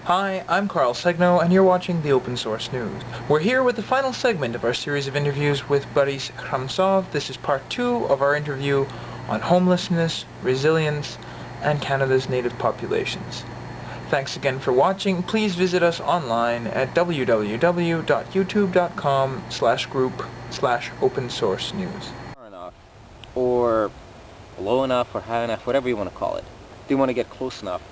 Hi, I'm Carl Segno, and you're watching the Open Source News. We're here with the final segment of our series of interviews with Boris Khramtsov. This is part 2 of our interview on homelessness, resilience, and Canada's native populations. Thanks again for watching. Please visit us online at www.youtube.com/group/opensourcenews. Or low enough or high enough, whatever you want to call it. They want to get close enough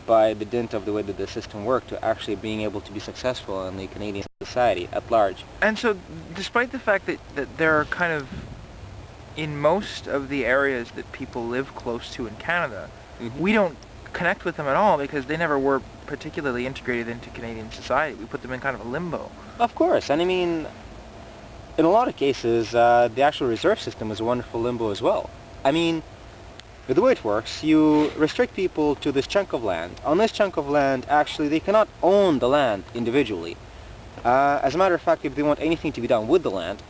by the dint of the way that the system worked to actually being able to be successful in the Canadian society at large. And so, despite the fact that there are kind of, in most of the areas that people live close to in Canada, we don't connect with them at all because they never were particularly integrated into Canadian society. We put them in kind of a limbo. Of course, and I mean, in a lot of cases, the actual reserve system is a wonderful limbo as well. I mean, the way it works, you restrict people to this chunk of land. On this chunk of land, actually, they cannot own the land individually. As a matter of fact, if they want anything to be done with the land,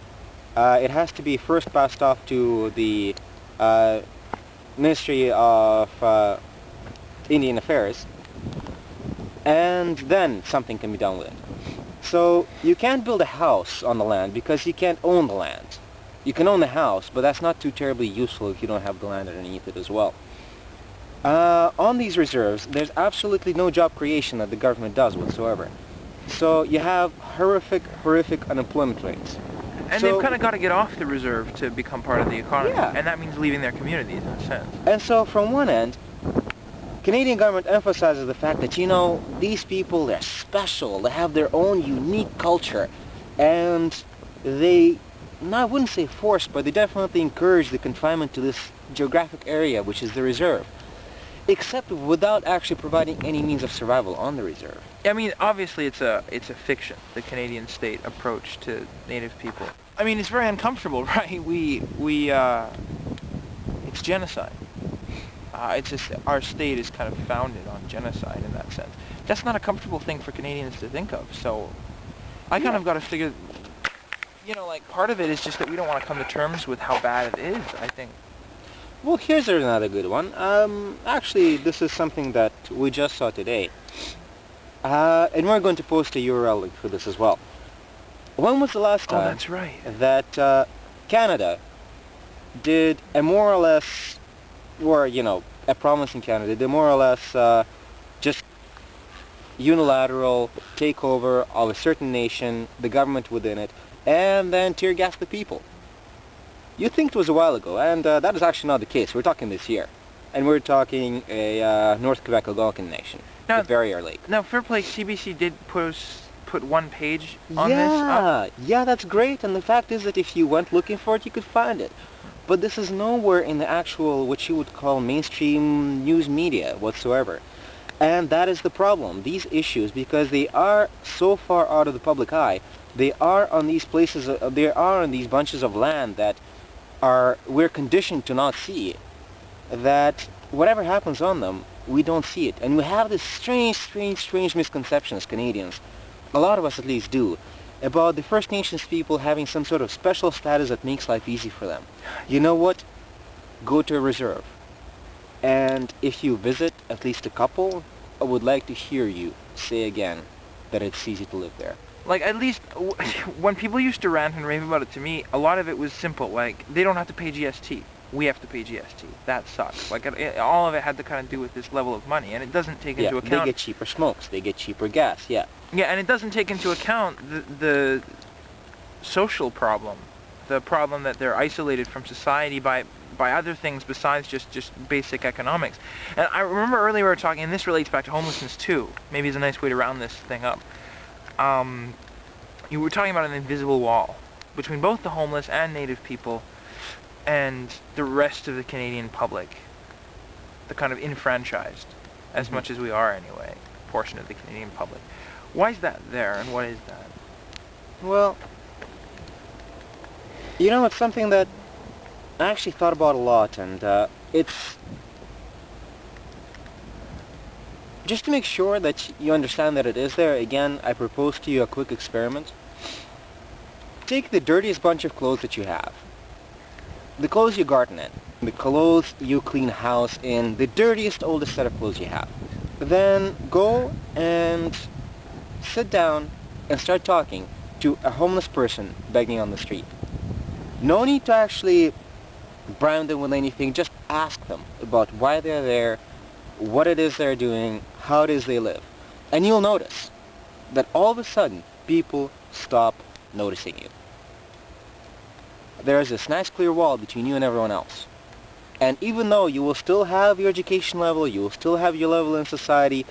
it has to be first passed off to the Ministry of Indian Affairs, and then something can be done with it. So you can't build a house on the land because you can't own the land. You can own the house, but that's not too terribly useful if you don't have the land underneath it as well. On these reserves, there's absolutely no job creation that the government does whatsoever. So you have horrific unemployment rates. And they've kind of got to get off the reserve to become part of the economy. Yeah. And that means leaving their communities, in a sense. And so from one end, Canadian government emphasizes the fact that, you know, these people, they're special, they have their own unique culture, and they, I wouldn't say force, but they definitely encourage the confinement to this geographic area, which is the reserve, except without actually providing any means of survival on the reserve. I mean, obviously it's a fiction, the Canadian state approach to Native people. I mean, it's very uncomfortable, right? It's genocide. It's just our state is kind of founded on genocide in that sense. That's not a comfortable thing for Canadians to think of. So I kind of got to figure, you know, like part of it is just that we don't want to come to terms with how bad it is, I think. Well, here's another good one. Actually, this is something that we just saw today. And we're going to post a URL link for this as well. When was the last time that's right. that Canada did a more or less, or, you know, a promise in Canada, did more or less just unilateral takeover of a certain nation, the government within it, and then tear gas the people? You think it was a while ago, and that is actually not the case. We're talking this year. And we're talking a North Quebec Algonquin nation, the Barrier Lake. Now, fair play, CBC did put one page on this. Yeah, that's great. And the fact is that if you went looking for it, you could find it. But this is nowhere in the actual, what you would call mainstream news media whatsoever. And that is the problem. These issues, because they are so far out of the public eye, they are on these places, they are on these bunches of land that we're conditioned to not see, that whatever happens on them, we don't see it. And we have this strange misconception as Canadians, a lot of us at least do, about the First Nations people having some sort of special status that makes life easy for them. You know what? Go to a reserve. And if you visit at least a couple, I would like to hear you say again that it's easy to live there. Like, at least, when people used to rant and rave about it to me, a lot of it was simple. Like, they don't have to pay GST. We have to pay GST. That sucks. Like, all of it had to kind of do with this level of money, and it doesn't take into account... they get cheaper smokes, they get cheaper gas, Yeah, and it doesn't take into account the social problem, the problem that they're isolated from society by other things besides just basic economics. And I remember earlier we were talking, and this relates back to homelessness too, maybe it's a nice way to round this thing up. You were talking about an invisible wall between both the homeless and Native people and the rest of the Canadian public, the kind of enfranchised, as much as we are anyway, portion of the Canadian public. Why is that there, and what is that? Well, you know, it's something that I actually thought about a lot, and it's just to make sure that you understand that it is there. Again, I propose to you a quick experiment. Take the dirtiest bunch of clothes that you have, the clothes you garden in, the clothes you clean house in, the dirtiest, oldest set of clothes you have. then go and sit down and start talking to a homeless person begging on the street. No need to actually brand them with anything, just ask them about why they're there, what it is they're doing, how it is they live. And you'll notice that all of a sudden people stop noticing you. There's this nice clear wall between you and everyone else. And even though you will still have your education level, you will still have your level in society,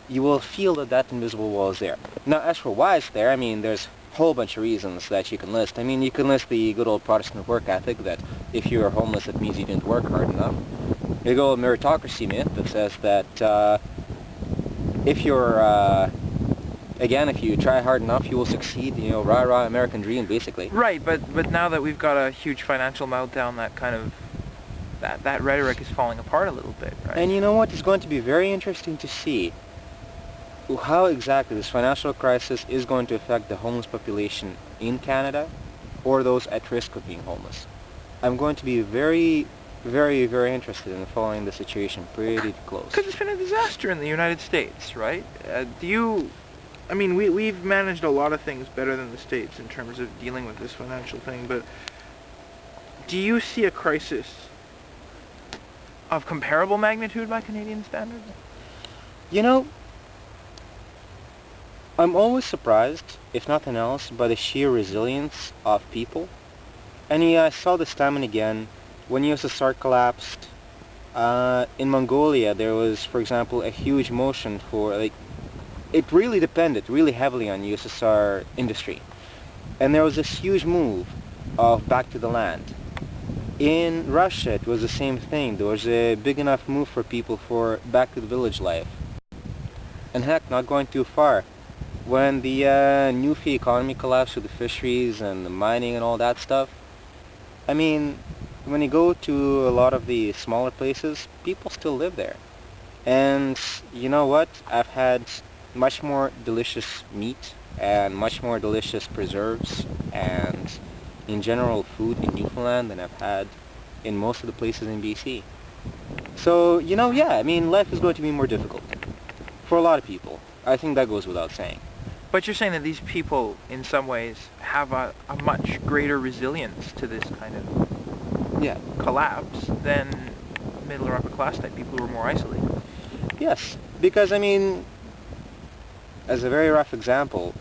you will feel that that invisible wall is there. Now, as for why it's there, I mean, there's a whole bunch of reasons that you can list. I mean, you can list the good old Protestant work ethic, that if you're homeless, it means you didn't work hard enough. The good old meritocracy myth that says that if you're, again, if you try hard enough, you will succeed, you know, rah-rah American dream, basically. Right, but now that we've got a huge financial meltdown, that kind of, that rhetoric is falling apart a little bit, right? And you know what? It's going to be very interesting to see how exactly this financial crisis is going to affect the homeless population in Canada or those at risk of being homeless. I'm going to be very, very, very interested in following the situation pretty close. Because it's been a disaster in the United States, right? I mean, we've managed a lot of things better than the States in terms of dealing with this financial thing, but do you see a crisis of comparable magnitude by Canadian standards? You know, I'm always surprised, if nothing else, by the sheer resilience of people. And yeah, I saw this time and again when USSR collapsed. In Mongolia, there was, for example, a huge motion for, like, it really depended really heavily on USSR industry. And there was this huge move of back to the land. In Russia, it was the same thing. There was a big enough move for people for back to the village life. And heck, not going too far, when the Newfie economy collapsed with the fisheries and the mining and all that stuff, I mean, when you go to a lot of the smaller places, people still live there. And you know what? I've had much more delicious meat and much more delicious preserves and in general food in Newfoundland than I've had in most of the places in BC. So, you know, yeah, I mean, life is going to be more difficult for a lot of people. I think that goes without saying. But you're saying that these people, in some ways, have a much greater resilience to this kind of collapse than middle or upper class type people who are more isolated. Yes, because, I mean, as a very rough example,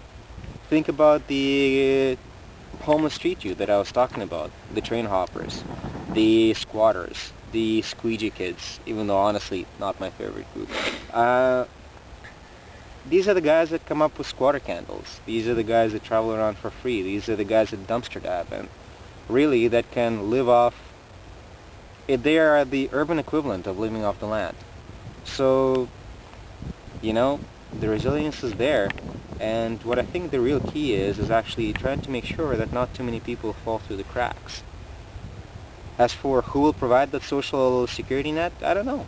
think about the homeless street youth that I was talking about, the train hoppers, the squatters, the squeegee kids, even though honestly not my favorite group. These are the guys that come up with squatter candles. These are the guys that travel around for free. These are the guys that dumpster dive and really that can live off, they are the urban equivalent of living off the land. So, you know, the resilience is there, and what I think the real key is actually trying to make sure that not too many people fall through the cracks. As for who will provide that social security net, I don't know.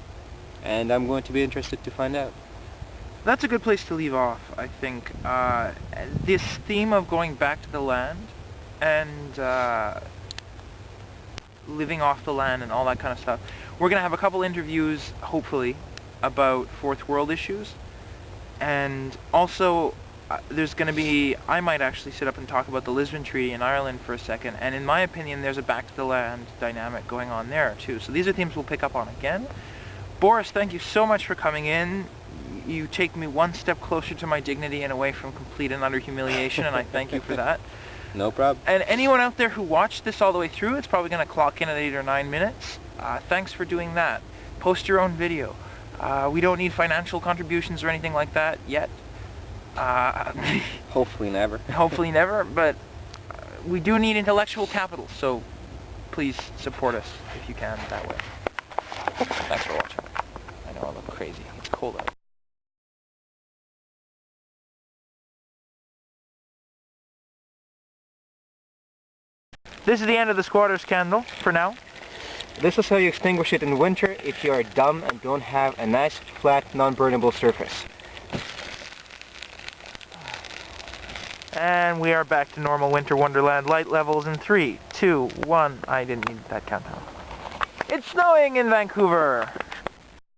And I'm going to be interested to find out. That's a good place to leave off, I think. This theme of going back to the land and living off the land and all that kind of stuff. We're going to have a couple interviews, hopefully, about fourth world issues. And also, there's going to be, I might actually sit up and talk about the Lisbon Treaty in Ireland for a second. And in my opinion, there's a back to the land dynamic going on there, too. So these are themes we'll pick up on again. Boris, thank you so much for coming in. You take me one step closer to my dignity and away from complete and utter humiliation, and I thank you for that. No problem. And anyone out there who watched this all the way through, it's probably going to clock in at 8 or 9 minutes. Thanks for doing that. Post your own video. We don't need financial contributions or anything like that yet. Hopefully never. Hopefully never, but we do need intellectual capital, so please support us if you can that way. Thanks for watching. I know I look crazy. It's cold out. This is the end of the squatter's candle, for now. This is how you extinguish it in winter if you are dumb and don't have a nice, flat, non-burnable surface. And we are back to normal winter wonderland light levels in 3, 2, 1. I didn't need that countdown. It's snowing in Vancouver!